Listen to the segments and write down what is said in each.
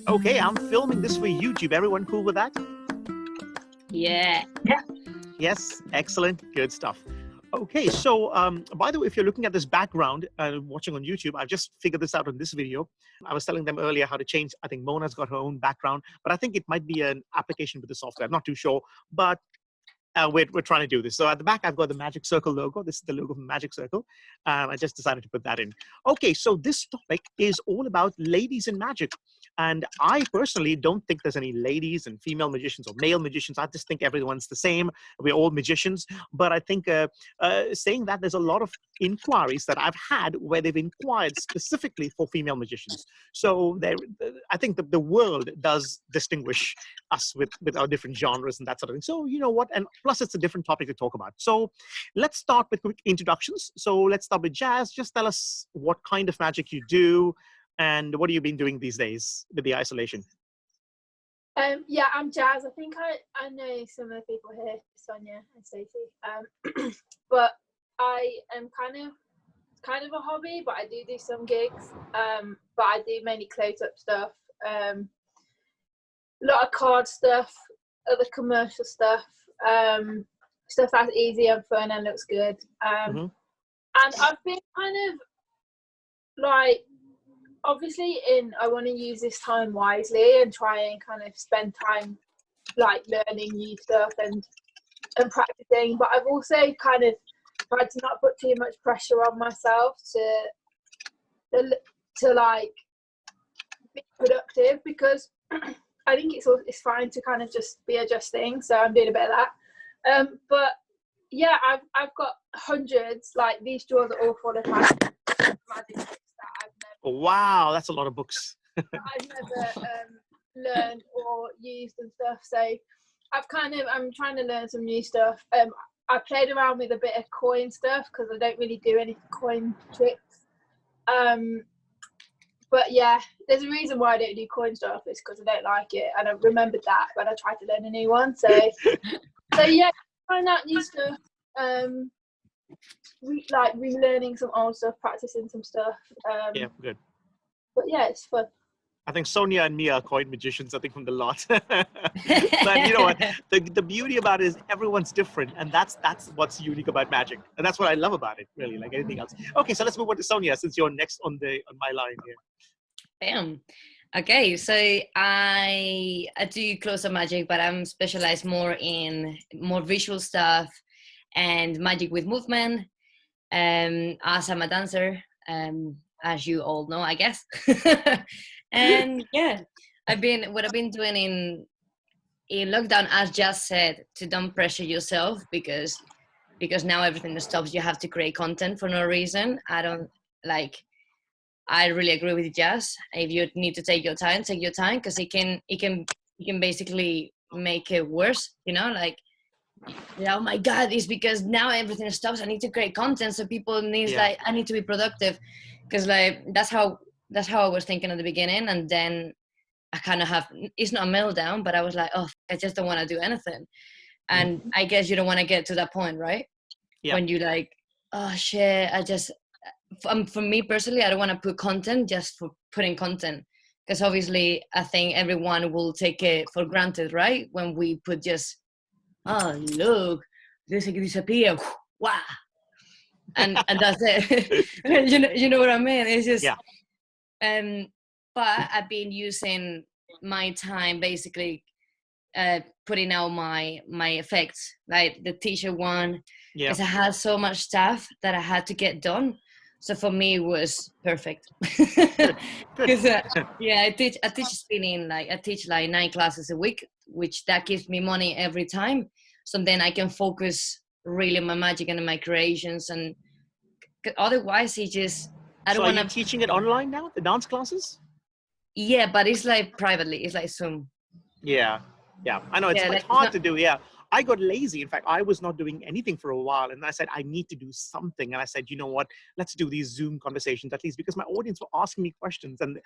Okay, I'm filming this for YouTube. Everyone cool with that? Yeah. Yes, excellent, good stuff. Okay, so by the way, if you're looking at this background watching on YouTube, I've just figured this out in this video. I was telling them earlier how to change. I think Mona's got her own background, but I think it might be an application with the software. I'm not too sure, but we're trying to do this. So at the back, I've got the Magic Circle logo. This is the logo from Magic Circle. I just decided to put that in. Okay, so this topic is all about ladies in magic. And I personally don't think there's any ladies and female magicians or male magicians. I just think everyone's the same. We're all magicians. But I think saying that, there's a lot of inquiries that I've had where they've inquired specifically for female magicians. So I think that the world does distinguish us with our different genres and that sort of thing. So you know what? And plus, it's a different topic to talk about. So let's start with quick introductions. So let's start with Jazz. Just tell us what kind of magic you do and what have you been doing these days with the isolation? Yeah, I'm Jazz. I think I know some of the people here, Sonia and Stacy. But I am kind of a hobby, but I do some gigs. But I do mainly close-up stuff, a lot of card stuff, other commercial stuff, stuff that's easy and fun and looks good. And I've been kind of like, obviously I want to use this time wisely and try and kind of spend time like learning new stuff and practicing, but I've also kind of tried to not put too much pressure on myself to like be productive, because I think it's fine to kind of just be adjusting. So I'm doing a bit of that. But yeah, I've got hundreds, like these drawers are all full of magic books that I've never. Wow, that's a lot of books. I've never learned or used and stuff. So I'm trying to learn some new stuff. I played around with a bit of coin stuff because I don't really do any coin tricks. But yeah, there's a reason why I don't do coin stuff. It's because I don't like it, and I remembered that when I tried to learn a new one. So yeah, trying out new stuff. Relearning some old stuff, practicing some stuff. Yeah, good. But yeah, it's fun. I think Sonia and me are coin magicians, I think, from the lot. But you know what? The beauty about it is everyone's different, and that's what's unique about magic. And that's what I love about it, really, like anything else. Okay, so let's move on to Sonia, since you're next on my line here. Bam. Okay, so I do close-up magic, but I'm specialized more in more visual stuff and magic with movement. As I'm a dancer, as you all know, I guess. And yeah, what I've been doing in lockdown, as just said, to don't pressure yourself, because now everything stops. You have to create content for no reason. I really agree with Jazz. If you need to take your time, because it can basically make it worse. You know, like, oh my God, it's because now everything stops. I need to create content, so people need I need to be productive, because like that's how I was thinking at the beginning, and then I kind of it's not a meltdown, but I was like, oh, I just don't want to do anything. And I guess you don't want to get to that point, right? Yeah. When you like, oh shit, for me personally, I don't want to put content just for putting content, because obviously I think everyone will take it for granted, right? When we put just, oh look, this can disappear, wow, and that's it. you know what I mean? It's just but I've been using my time basically putting out my effects, like the t-shirt one, because I had so much stuff that I had to get done. So for me, it was perfect. Because I teach spinning, like I teach like 9 classes a week, which that gives me money every time. So then I can focus really on my magic and my creations, and otherwise it's just I don't want to. Are you teaching it online now, the dance classes? Yeah, but it's like privately. It's like Zoom. Yeah, I know it's hard to do. Yeah, I got lazy. In fact, I was not doing anything for a while, and I said I need to do something. And I said, you know what? Let's do these Zoom conversations at least, because my audience were asking me questions and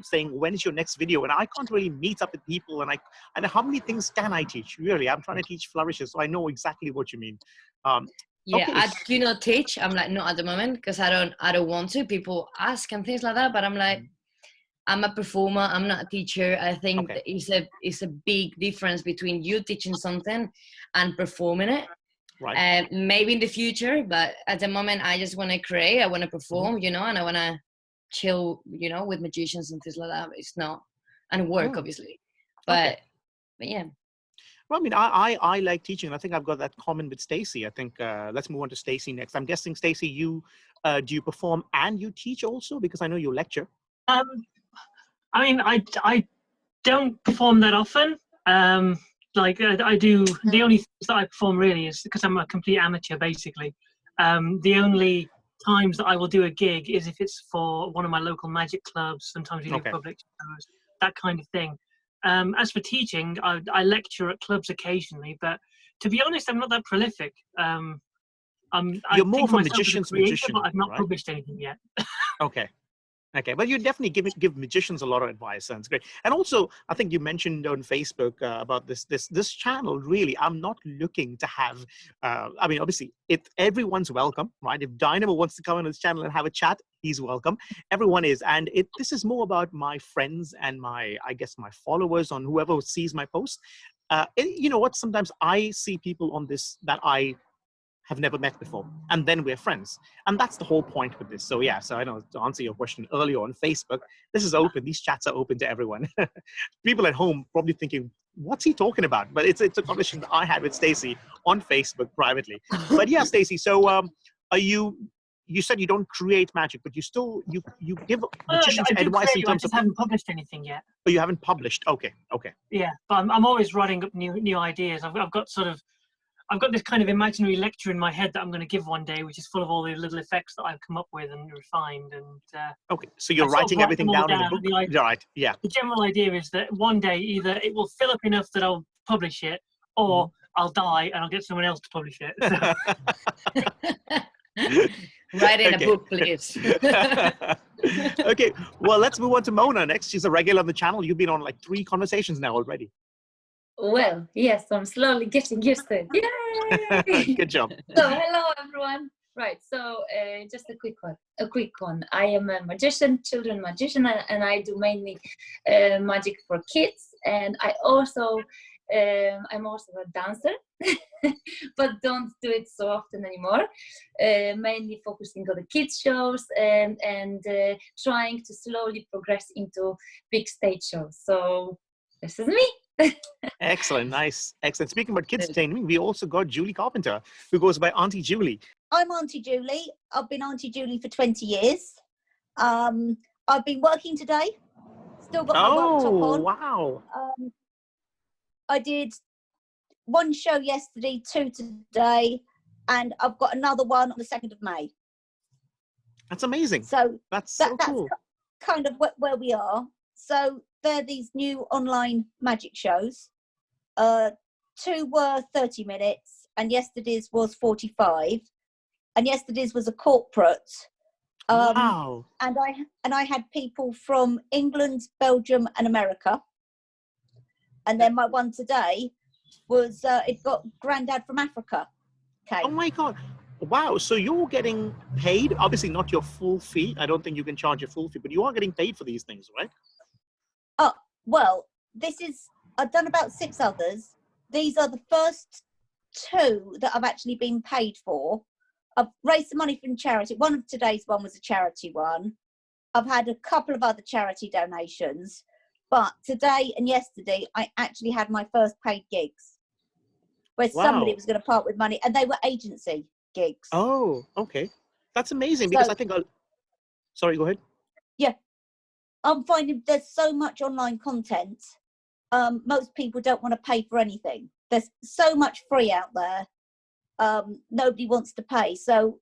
saying, when is your next video? And I can't really meet up with people. And how many things can I teach? Really, I'm trying to teach flourishes, so I know exactly what you mean. Yeah, okay. I do not teach. I'm like, not at the moment, because I don't want to. People ask and things like that, but I'm like, I'm a performer. I'm not a teacher. I think Okay. it's a big difference between you teaching something and performing it. Right. Maybe in the future, but at the moment, I just want to create. I want to perform, Mm-hmm. you know, and I want to chill, you know, with magicians and things like that. It's not, and work Oh, obviously, okay. but yeah. Well, I mean, I like teaching. I think I've got that common with Stacy. I think let's move on to Stacy next. I'm guessing, Stacy, you do you perform and you teach also? Because I know you lecture. I mean, I don't perform that often. Like I do. The only things that I perform really is because I'm a complete amateur, basically. The only times that I will do a gig is if it's for one of my local magic clubs. Sometimes we do Okay. public shows, that kind of thing. As for teaching, I lecture at clubs occasionally, but to be honest, I'm not that prolific. I You're more think of a of myself as a magician's creator, but magician, I've not right? published anything yet. Okay. Okay, but you definitely give magicians a lot of advice. Sounds great. And also, I think you mentioned on Facebook about this channel. Really, I'm not looking to have. I mean, obviously, everyone's welcome, right? If Dynamo wants to come on this channel and have a chat, he's welcome. Everyone is, and this is more about my friends and I guess my followers on whoever sees my post. You know what? Sometimes I see people on this that I have never met before, and then we're friends, and that's the whole point with this. So yeah, so I know, to answer your question earlier on Facebook, this is open. These chats are open to everyone. People at home probably thinking, what's he talking about? But it's a conversation that I had with Stacy on Facebook privately. But yeah, Stacy, so are you said you don't create magic, but you give magicians I do advice in create. I terms of, just haven't published anything yet. but you haven't published. Okay. Yeah, but I'm always writing up new ideas. I've got this kind of imaginary lecture in my head that I'm going to give one day, which is full of all the little effects that I've come up with and refined. And Okay, so I you're sort of writing write everything them all down in a down. book. The Right, yeah. general idea is that one day either it will fill up enough that I'll publish it, or I'll die and I'll get someone else to publish it. So. Write in Okay. a book, please. Okay, well, let's move on to Mona next. She's a regular on the channel. You've been on like 3 conversations now already. Well, yes, I'm slowly getting used to it. Yay! Good job. So, hello everyone. Right, so just a quick one. I am a magician, children magician, and I do mainly magic for kids. And I also, I'm also a dancer, but don't do it so often anymore. Mainly focusing on the kids shows and trying to slowly progress into big stage shows. So this is me. Excellent, nice, excellent. Speaking about kids entertainment, we also got Julie Carpenter, who goes by Auntie Julie. I'm Auntie Julie. I've been Auntie Julie for 20 years. I've been working today. Still got my worktop on. Wow. I did 1 show yesterday, 2 today, and I've got another one on the 2nd of May. That's amazing. So that's so cool. That's kind of where we are. So they're these new online magic shows. 2 were 30 minutes, and yesterday's was 45. And yesterday's was a corporate. Wow. And I had people from England, Belgium, and America. And then my one today was it got Grandad from Africa. Okay. Oh my God. Wow. So you're getting paid, obviously not your full fee. I don't think you can charge your full fee, but you are getting paid for these things, right? Oh, well, I've done about 6 others. These are the first 2 that I've actually been paid for. I've raised the money from charity. One of today's one was a charity one. I've had a couple of other charity donations, but today and yesterday, I actually had my first paid gigs where somebody was going to part with money, and they were agency gigs. Oh, okay. That's amazing, because I think sorry, go ahead. Yeah. I'm finding there's so much online content. Most people don't want to pay for anything. There's so much free out there. Nobody wants to pay. So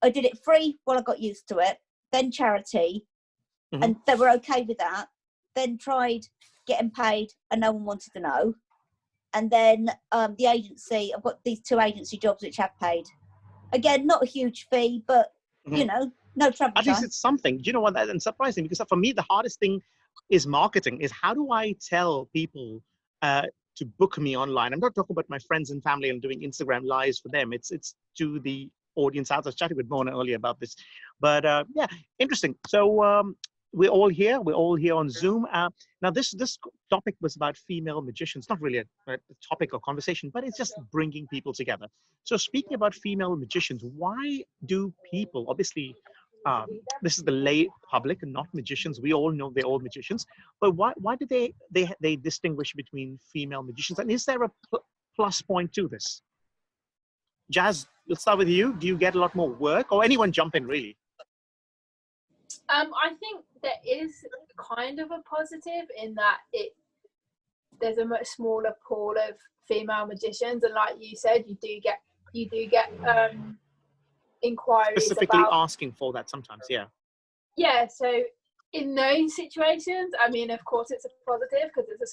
I did it free while I got used to it, then charity, and they were okay with that. Then tried getting paid and no one wanted to know. And then the agency, I've got these 2 agency jobs which have paid. Again, not a huge fee, but you know, no trouble. At least it's something. Do you know what? That's surprising, because for me, the hardest thing is marketing. Is how do I tell people to book me online? I'm not talking about my friends and family and doing Instagram lives for them. It's to the audience out. I was chatting with Mona earlier about this, but yeah, interesting. So we're all here. We're all here on Zoom. Now, this topic was about female magicians. Not really a topic or conversation, but it's just bringing people together. So, speaking about female magicians, why do people, obviously, this is the lay public and not magicians. We all know they're all magicians, but why do they distinguish between female magicians? And is there a plus point to this? Jazz, let's start with you. Do you get a lot more work, or anyone jump in really? I think there is kind of a positive in that there's a much smaller pool of female magicians, and like you said, you do get inquiries Specifically about asking for that sometimes. Yeah, so in those situations, I mean, of course it's a positive because it's a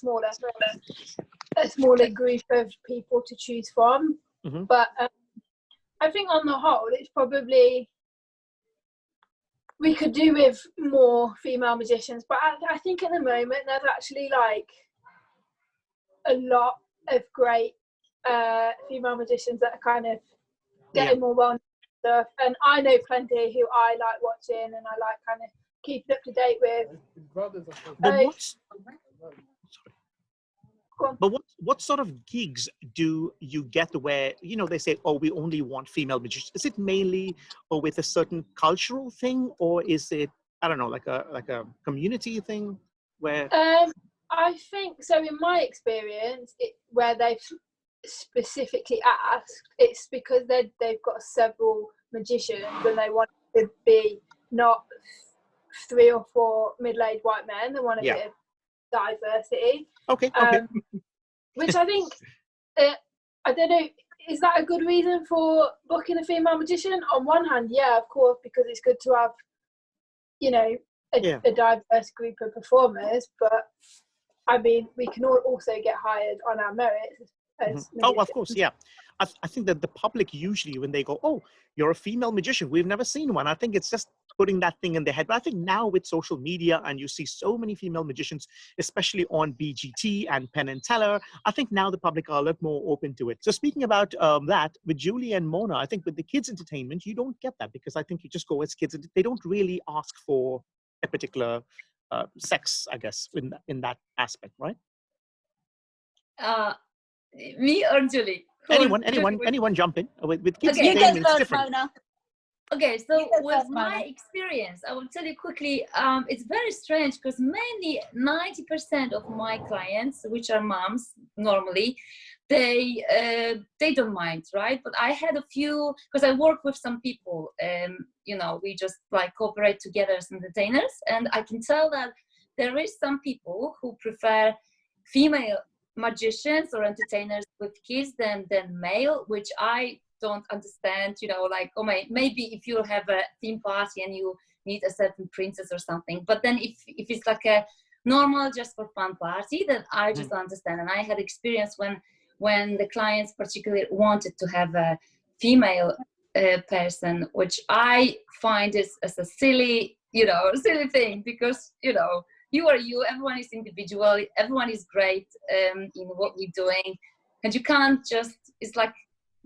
smaller group of people to choose from. Mm-hmm. But I think on the whole, it's probably, we could do with more female magicians, but I think at the moment there's actually like a lot of great female magicians that are kind of getting more well known stuff, and I know plenty who I like watching and I like kind of keeping up to date with. But what sort of gigs do you get where, you know, they say, oh, we only want female magicians? Is it mainly or with a certain cultural thing, or is it, I don't know, like a community thing where? I think so. In my experience, where they've specifically asked, it's because they've got several magicians and they want to be not 3 or 4 middle-aged white men. They want a bit of diversity. Okay. Which I think, I don't know, is that a good reason for booking a female magician? On one hand, yeah, of course, because it's good to have, you know, a diverse group of performers, but I mean, we can all also get hired on our merits. Oh, of course, yeah. I think that the public usually, when they go, oh, you're a female magician, we've never seen one. I think it's just putting that thing in their head. But I think now with social media, and you see so many female magicians, especially on BGT and Penn and Teller, I think now the public are a lot more open to it. So speaking about that, with Julie and Mona, I think with the kids' entertainment, you don't get that, because I think you just go as kids. They don't really ask for a particular sex, I guess, in that aspect, right? Me or Julie? Anyone jump in. With kids' Okay. entertainment, it's different. Mona. Okay, so with first, my Mona. experience, I will tell you quickly, it's very strange because mainly 90% of my clients, which are moms normally, they don't mind, right? But I had a few, because I work with some people, you know, we just like cooperate together as entertainers, and I can tell that there is some people who prefer female magicians or entertainers with kids than male, which I don't understand, you know, like, oh my, maybe if you have a theme party and you need a certain princess or something, but then if it's like a normal just for fun party, then I just understand. And I had experience when the clients particularly wanted to have a female person, which I find is as a silly thing, because, you know, you are you, everyone is individual, everyone is great in what we're doing, and you can't just, it's like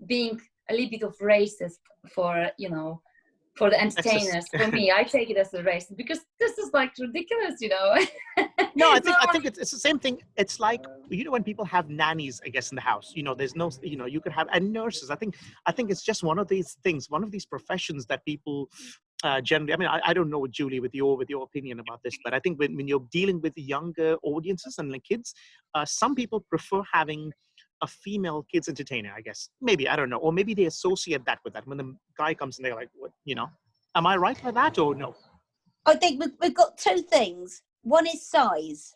being a little bit of racist for, you know, for the entertainers. For me, I take it as a racist because this is like ridiculous, you know. No, I think it's the same thing. It's like, you know, when people have nannies, I guess, in the house, you know, there's no, you know, you could have, and nurses. I think it's just one of these things, one of these professions that people generally, I mean, I don't know what, Julie, with your opinion about this, but I think when you're dealing with younger audiences and like kids, some people prefer having a female kids entertainer, I guess. Maybe, I don't know. Or maybe they associate that with that. When the guy comes in, they're like, what, you know, am I right by that or no? I think we've got 2 things. One is size.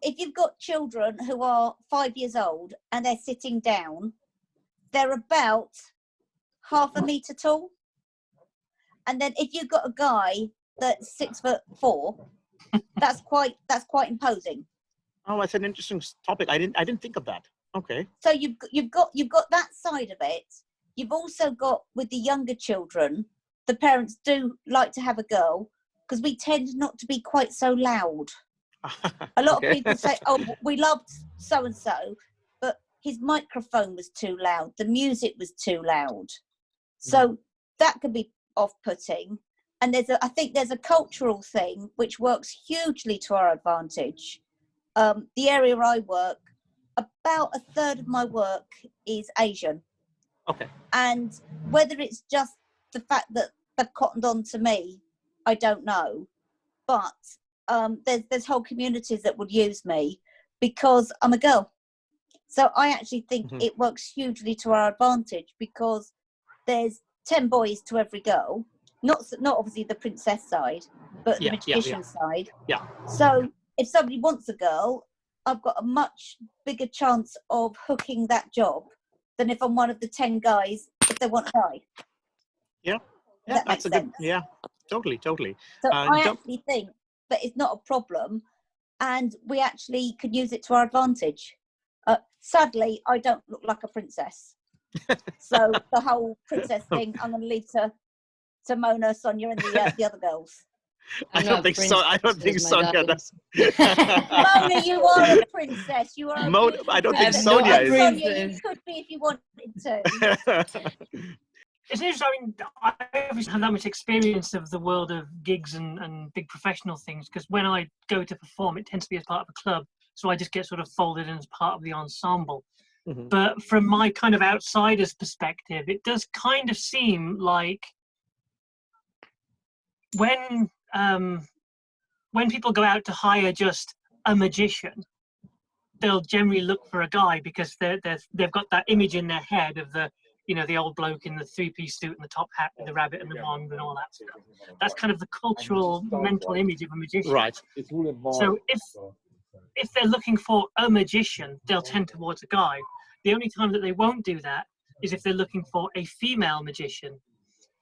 If you've got children who are 5 years old and they're sitting down, they're about half a metre tall. And then if you've got a guy that's 6'4", that's quite imposing. Oh, that's an interesting topic. I didn't think of that. Okay. So you've got that side of it. You've also got, with the younger children, the parents do like to have a girl because we tend not to be quite so loud. A lot of people say, oh, we loved so and so, but his microphone was too loud, the music was too loud. So that could be off-putting. and I think there's a cultural thing which works hugely to our advantage. The area I work, about a third of my work is Asian. Okay. And whether it's just the fact that they've cottoned on to me, I don't know. But there's whole communities that would use me because I'm a girl. So I actually think it works hugely to our advantage because there's 10 boys to every girl. Not obviously the princess side, but the magician side. Yeah. So if somebody wants a girl, I've got a much bigger chance of hooking that job than if I'm one of the 10 guys if they want a guy. Yeah. That that's makes a sense. good. Yeah. Totally. So I actually think that it's not a problem, and we actually could use it to our advantage. Sadly, I don't look like a princess. So the whole princess thing, I'm going to leave to Mona, Sonia, and the other girls. I don't think Sonia does. Mona, you are a princess. You are a beautiful I don't think princess. Sonia And is. Sonia, you could be if you wanted to. It's interesting. I mean, I obviously have that much experience of the world of gigs and big professional things, because when I go to perform, it tends to be as part of a club, so I just get sort of folded in as part of the ensemble. But from my kind of outsider's perspective, it does kind of seem like when people go out to hire just a magician, they'll generally look for a guy because they've got that image in their head of the old bloke in the three-piece suit and the top hat with the rabbit and the wand and all that stuff. That's kind of the cultural mental image of a magician. Right. So if they're looking for a magician, they'll tend towards a guy. The only time that they won't do that is if they're looking for a female magician.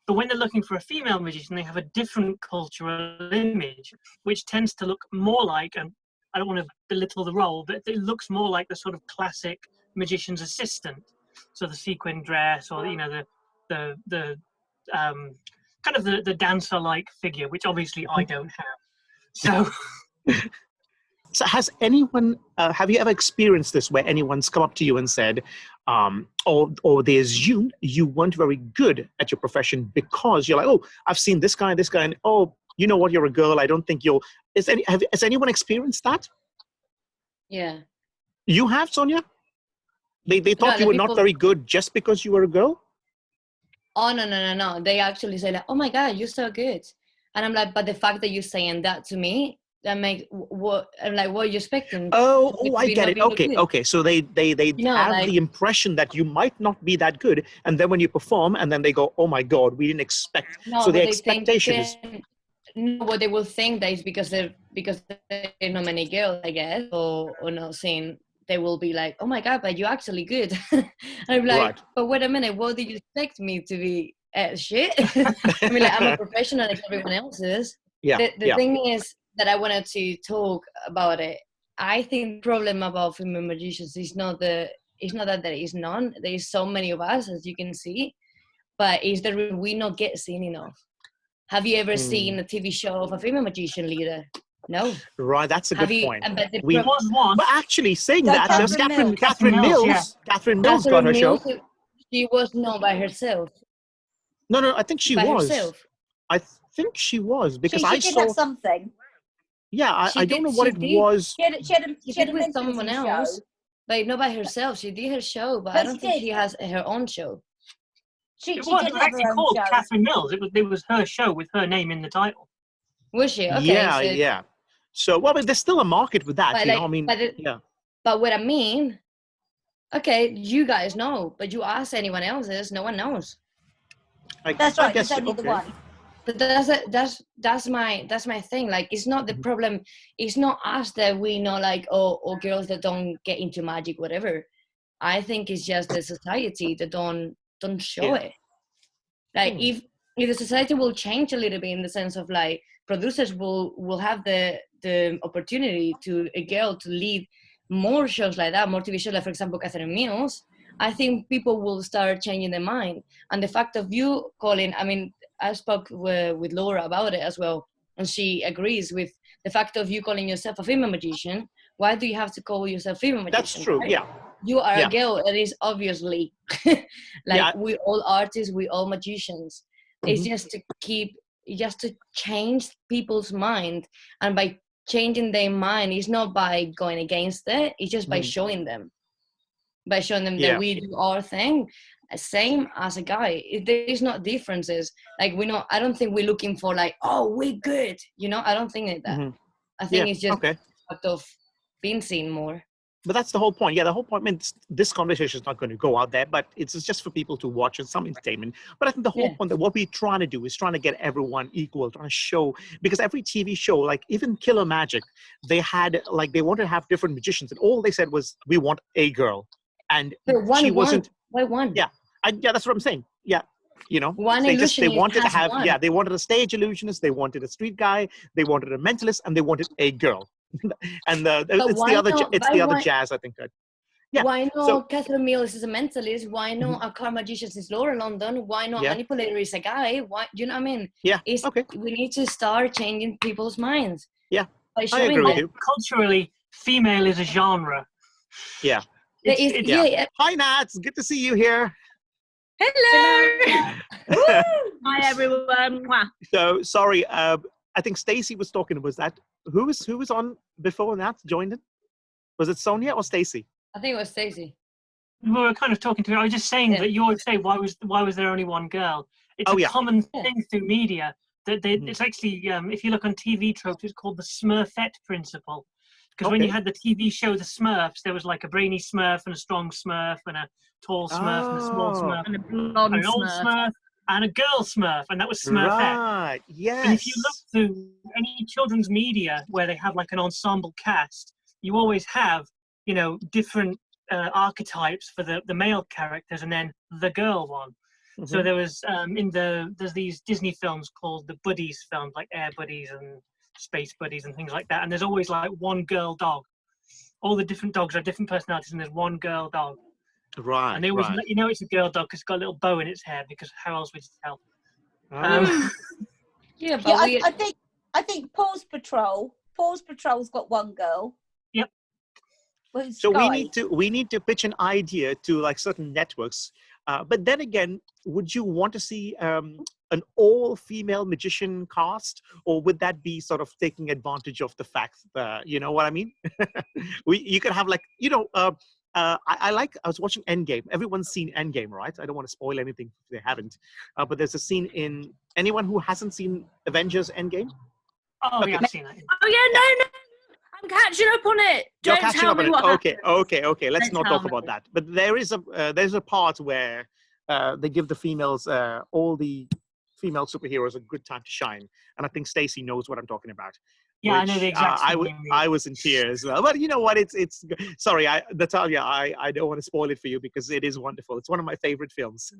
But when they're looking for a female magician, they have a different cultural image, which tends to look more like, and I don't want to belittle the role, but it looks more like the sort of classic magician's assistant. So the sequin dress, or the kind of the dancer-like figure, which obviously I don't have. So has anyone, have you ever experienced this where anyone's come up to you and said, or they assumed you weren't very good at your profession because you're like, oh, I've seen this guy, and oh, you know what, you're a girl, I don't think you'll, has anyone experienced that? Yeah. You have, Sonia? They thought you were not very good just because you were a girl? Oh, no. They actually say like, oh my God, you're so good. And I'm like, but the fact that you're saying that to me, that makes what I'm like, what are you expecting? Oh, I get it. Okay. So they have the impression that you might not be that good, and then when you perform, and then they go, "Oh my God, we didn't expect." No, so the expectation is. No, what they will think that is because there's not many girls, I guess, or not saying. They will be like, "Oh my God, but you're actually good." I'm like, right. But wait a minute, what do you expect me to be? Shit. I mean, like, I'm a professional like everyone else is. Yeah. The thing is that I wanted to talk about it. I think the problem about female magicians is not that there is none. There is so many of us, as you can see, but is the reason we not get seen enough. Have you ever seen a TV show of a female magician leader? No. Right, that's a good point. We was one. But actually, saying that, there's Catherine Mills. Yeah. Catherine Mills got her show. She was not by herself. No, I think she was. Herself. I think she was because she did have something. Yeah, I don't know what it was. She had with someone else, show. But not by herself. She did her show, but I don't think she has her own show. She did have her own called show. Catherine Mills. It was her show with her name in the title. Was she? Okay. Yeah. So, well, but there's still a market with that, you know. I mean, But what I mean, okay, you guys know, but you ask anyone else, no one knows. That's right. There's only the one. But that's my thing. Like, it's not the problem. It's not us that we know, like, or girls that don't get into magic, whatever. I think it's just the society that don't show it. Like, if the society will change a little bit in the sense of like producers will have the opportunity to a girl to lead more shows like that, more TV shows, like for example Catherine Mills, I think people will start changing their mind. And the fact of you calling, I mean, I spoke with Laura about it as well, and she agrees with the fact of you calling yourself a female magician. Why do you have to call yourself female magician? That's true, right? yeah. You are a girl, it is obviously. We all artists, we all magicians. It's just to keep just to change people's mind, and by changing their mind, it's not by going against it, it's just by showing them that we do our thing same as a guy. There is not differences. Like I don't think we're looking for like, oh, we're good, you know. I don't think like that. I think it's just sort of being seen more. But that's the whole point. Yeah, the whole point. I mean, this conversation is not going to go out there, but it's just for people to watch and some entertainment. But I think the whole point that what we're trying to do is trying to get everyone equal, trying to show, because every TV show, like even Killer Magic, they had like, they wanted to have different magicians, and all they said was, we want a girl, and she wasn't. Why one? Yeah, that's what I'm saying. Yeah. You know, one they wanted to have, one. They wanted a stage illusionist, they wanted a street guy, they wanted a mentalist, and they wanted a girl. And it's the other jazz, I think. Yeah. Why not Catherine Mills is a mentalist? Why not a car magician is Laura London? Why not Manipulator is a guy? Why, you know what I mean? Yeah. We need to start changing people's minds. Yeah. By I showing agree with you. Culturally, female is a genre. Yeah. Hi, Nats. Good to see you here. Hello. Hi, everyone. So sorry. I think Stacy was talking. Was that who was on before Nats joined in? Was it Sonia or Stacy? I think it was Stacy. We were kind of talking to her. I was just saying that you always say, why was there only one girl? It's a common thing through media that it's actually, if you look on TV tropes, it's called the Smurfette principle. Because when you had the TV show The Smurfs, there was like a brainy Smurf and a strong Smurf and a tall Smurf and a small Smurf and a blonde and an old Smurf and a girl Smurf, and that was Smurfette. Right. Yes. And if you look through any children's media where they have like an ensemble cast, you always have, you know, different archetypes for the male characters and then the girl one. So there was there's these Disney films called the Buddies films, like Air Buddies and Space Buddies and things like that, and there's always like one girl dog. All the different dogs have different personalities, and there's one girl dog. Right. And they always let you know it's a girl dog because it's got a little bow in its hair, because how else would you tell? I think Paws Patrol's got one girl. Yep. So we need to pitch an idea to like certain networks. But then again, would you want to see an all-female magician cast, or would that be sort of taking advantage of the fact that, you know what I mean? You could have like, you know, I was watching Endgame. Everyone's seen Endgame, right? I don't want to spoil anything if they haven't. But there's a scene in, anyone who hasn't seen Avengers Endgame? Oh, yeah, I've seen that. Oh, yeah, no. I'm catching up on it. Don't tell me what happened. Okay. Let's not talk about that. But there's a part where they give the females, all the female superheroes, a good time to shine, and I think Stacy knows what I'm talking about. Yeah, I know the exact. I was in tears as well, but you know what? It's sorry, Natalia, I don't want to spoil it for you because it is wonderful. It's one of my favorite films.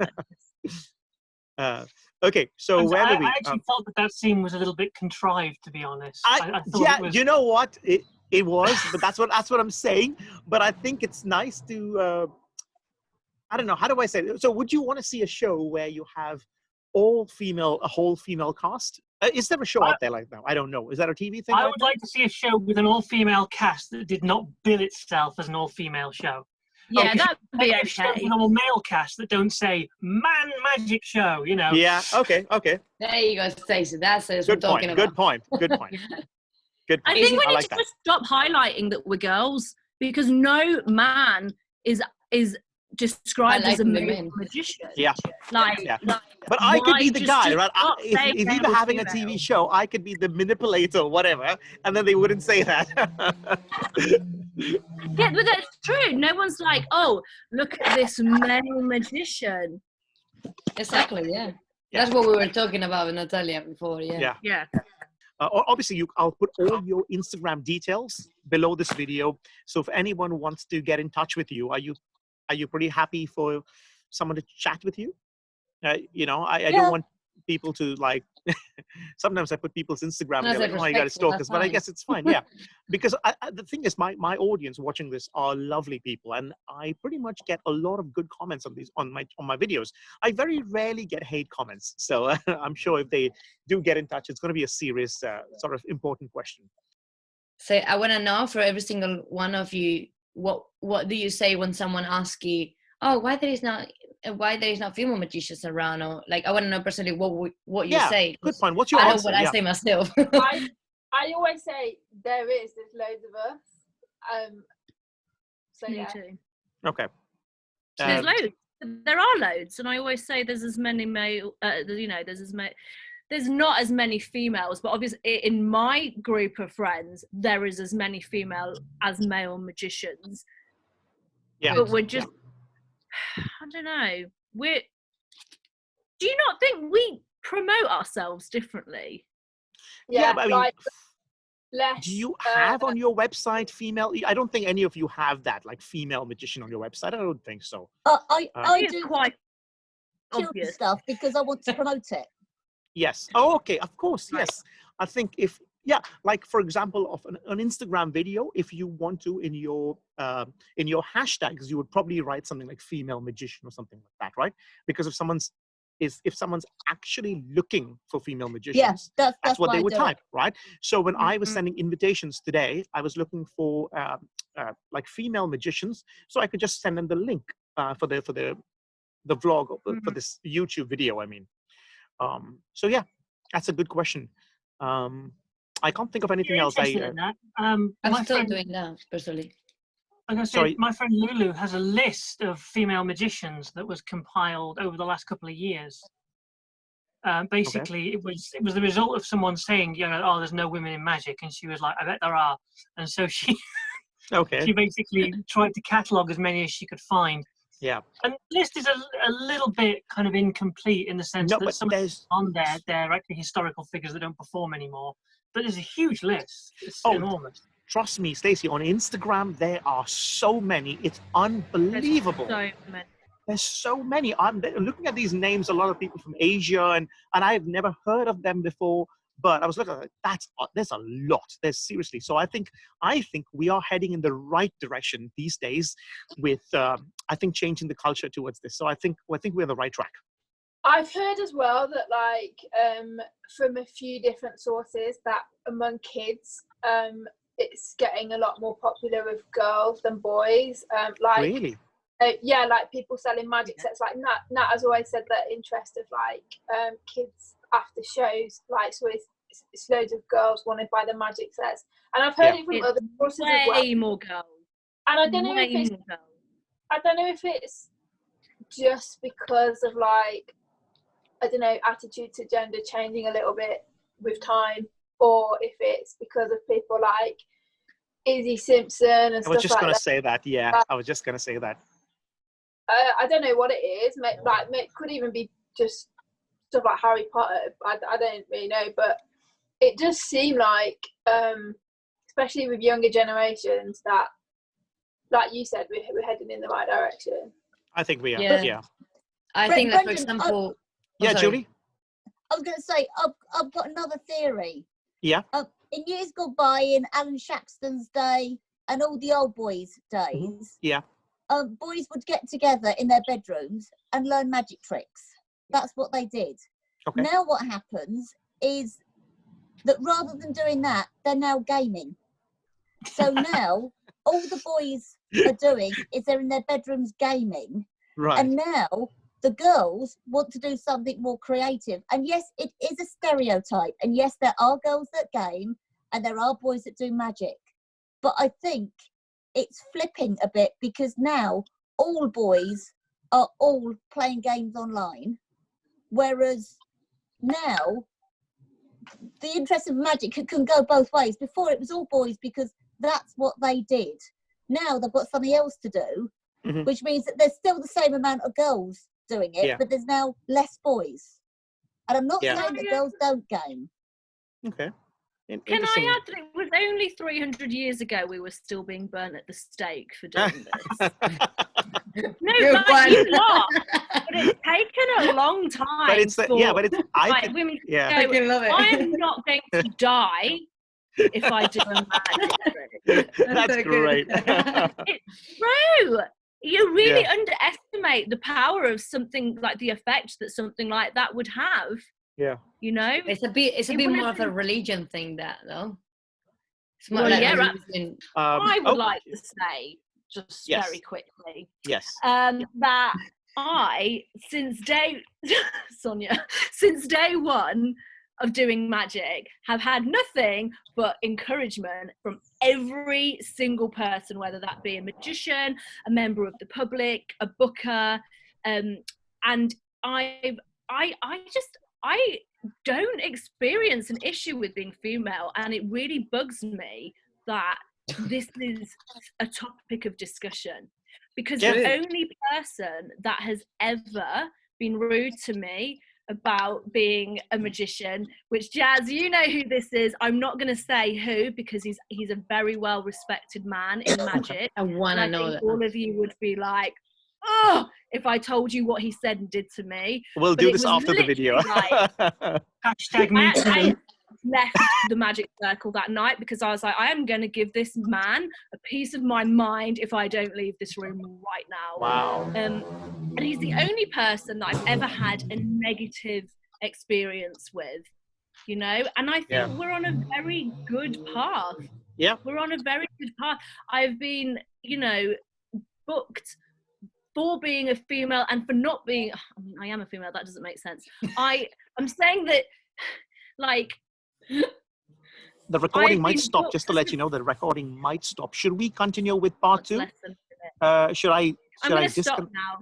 Okay, so I actually felt that scene was a little bit contrived, to be honest. I thought it was... You know what? It was, but that's what I'm saying. But I think it's nice to. I don't know. How do I say it? So, would you want to see a show where you have a whole female cast? Is there a show out there like that? I don't know. Is that a TV thing? I would like to see a show with an all-female cast that did not bill itself as an all-female show. Yeah, that'd be okay. Shows with an all-male cast that don't say "Man Magic Show," you know. Yeah. Okay. There you go, Stacey. That's what good we're talking about. Good point. Good point. I think we need to just stop highlighting that we're girls, because no man is described as a male magician. Yeah. Like, but I could be the guy, right? If you were having a TV show, I could be the manipulator or whatever, and then they wouldn't say that. Yeah, but that's true. No one's like, oh, look at this male magician. Exactly, yeah. That's what we were talking about with Natalia before, Yeah. Obviously, I'll put all your Instagram details below this video. So if anyone wants to get in touch with you, are you pretty happy for someone to chat with you? You know, I don't want people to like, sometimes I put people's Instagram, and they're like, oh, you got to stalk us, but I guess it's fine, yeah. Because the thing is, my audience watching this are lovely people, and I pretty much get a lot of good comments on my videos. I very rarely get hate comments, so I'm sure if they do get in touch, it's going to be a serious, sort of important question. So I want to know for every single one of you, what do you say when someone asks you, oh, why there is not why there is no female magicians around, or like I want to know personally what you say. Good point. What's your answer? I answer? know what I say myself. I always say there's loads of us. So Me yeah. too. Okay. There's loads. There are loads, and I always say there's as many male. There's not as many females, but obviously in my group of friends, there is as many female as male magicians. Yeah. But we're just, I don't know. Do you not think we promote ourselves differently? Yeah, but I mean, less. Do you have on your website female? I don't think any of you have that, like female magician on your website. I don't think so. I do quite children's obvious stuff because I want to promote it. Yes. Oh, okay. Of course. Right. Yes. I think like for example, of an Instagram video, if you want to in your hashtags, you would probably write something like female magician or something like that, right? Because if someone's actually looking for female magicians, that's what they would type, right? So when I was sending invitations today, I was looking for like female magicians, so I could just send them the link for the vlog for this YouTube video. I mean, so yeah, that's a good question. I can't think of anything else. I'm still doing that personally. Like I said, my friend Lulu has a list of female magicians that was compiled over the last couple of years. Basically, it was the result of someone saying, oh, there's no women in magic, and she was like, I bet there are, and so she she basically tried to catalogue as many as she could find. Yeah, and the list is a little bit kind of incomplete in the sense that some on there they're actually historical figures that don't perform anymore. But there's a huge list. It's enormous. Trust me, Stacy, on Instagram, there are so many. It's unbelievable. There's so many. I'm looking at these names, a lot of people from Asia, and I've never heard of them before. But I was looking at there's a lot. There's seriously. So I think we are heading in the right direction these days with, I think, changing the culture towards this. So I think we're on the right track. I've heard as well that from a few different sources that among kids, it's getting a lot more popular with girls than boys. Really? Yeah, like people selling magic sets. Like Nat has always said that interest of kids after shows, so it's loads of girls want to buy the magic sets. And I've heard it from other sources as well. Way more girls. And I don't know if it's just because of attitude to gender changing a little bit with time, or if it's because of people like Izzy Simpson and stuff like that. I was just going to say that, yeah. I was just going to say that. I don't know what it is. Could even be just stuff like Harry Potter. I don't really know, but it does seem like, especially with younger generations, that, like you said, we're heading in the right direction. I think we are. Yeah. I think that, for example. Julie. I was going to say, I've got another theory. Yeah. In years gone by, in Alan Shaxton's day and all the old boys' days, boys would get together in their bedrooms and learn magic tricks. That's what they did. Okay. Now what happens is that rather than doing that, they're now gaming. So now all the boys are doing is they're in their bedrooms gaming. Right. And now the girls want to do something more creative. And yes, it is a stereotype. And yes, there are girls that game and there are boys that do magic. But I think it's flipping a bit because now all boys are all playing games online. Whereas now the interest of magic can go both ways. Before it was all boys because that's what they did. Now they've got something else to do, which means that there's still the same amount of girls doing it, but there's now less boys. And I'm not saying that girls don't game. Okay. Can I add that it was only 300 years ago we were still being burnt at the stake for doing this? No, you laugh. But it's taken a long time. But it's women to go, I am not going to die if I do a magic trick. That's so great. It's true. You really underestimate the power of something like the effect that something like that would have. Yeah. You know? It's a bit more of a religion thing, that though. It's more I would like to say, just very quickly, that since day Sonia, since day one of doing magic, have had nothing but encouragement from every single person, whether that be a magician, a member of the public, a booker, and I don't experience an issue with being female, and it really bugs me that this is a topic of discussion, because the only person that has ever been rude to me about being a magician, which, Jazz, you know who this is. I'm not going to say who, because he's a very well respected man in magic. I want to know that. All of you would be like, oh, if I told you what he said and did to me. We'll do this after the video. Hashtag me too. I left the magic circle that night because I was like, I am going to give this man a piece of my mind if I don't leave this room right now. Wow. And he's the only person that I've ever had a negative experience with, you know, and I think we're on a very good path. Yeah. We're on a very good path. I've been, you know, booked for being a female and for not being, I am a female, that doesn't make sense. I'm saying that, like, the recording might stop, just to let you know, the recording might stop. Should we continue with part 2? Should I I'm going to stop now.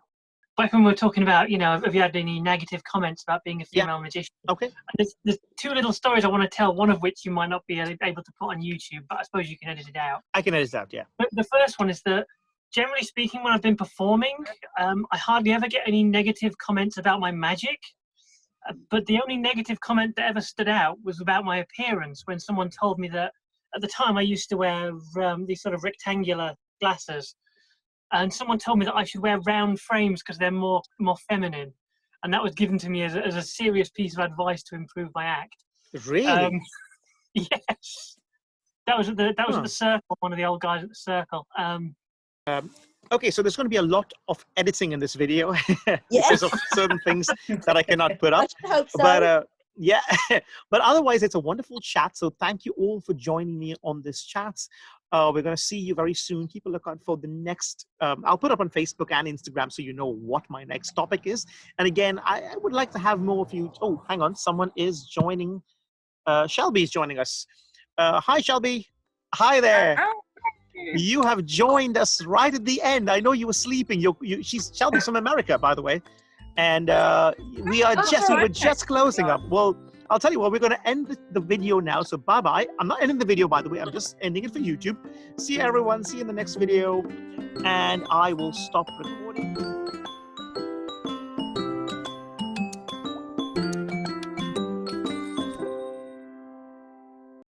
Back when we were talking about, you know, have you had any negative comments about being a female magician? Okay. There's 2 little stories I want to tell, one of which you might not be able to put on YouTube, but I suppose you can edit it out. I can edit it out, yeah. But the first one is that, generally speaking, when I've been performing, I hardly ever get any negative comments about my magic. But the only negative comment that ever stood out was about my appearance, when someone told me that at the time I used to wear these sort of rectangular glasses. And someone told me that I should wear round frames because they're more feminine. And that was given to me as a serious piece of advice to improve my act. Really? Yes. That was at the circle, one of the old guys at the circle. Okay, so there's going to be a lot of editing in this video because of certain things that I cannot put up. I hope so. But yeah, but otherwise it's a wonderful chat. So thank you all for joining me on this chat. We're going to see you very soon. Keep a lookout for the next. I'll put up on Facebook and Instagram so you know what my next topic is. And again, I would like to have more of you. Oh, hang on, someone is joining. Shelbi is joining us. Hi, Shelbi. Hi there. You have joined us right at the end. I know you were sleeping. She's Shelby's from America, by the way, and we're just closing up. Well, I'll tell you what. We're going to end the video now. So bye bye. I'm not ending the video, by the way. I'm just ending it for YouTube. See you, everyone. See you in the next video, and I will stop recording.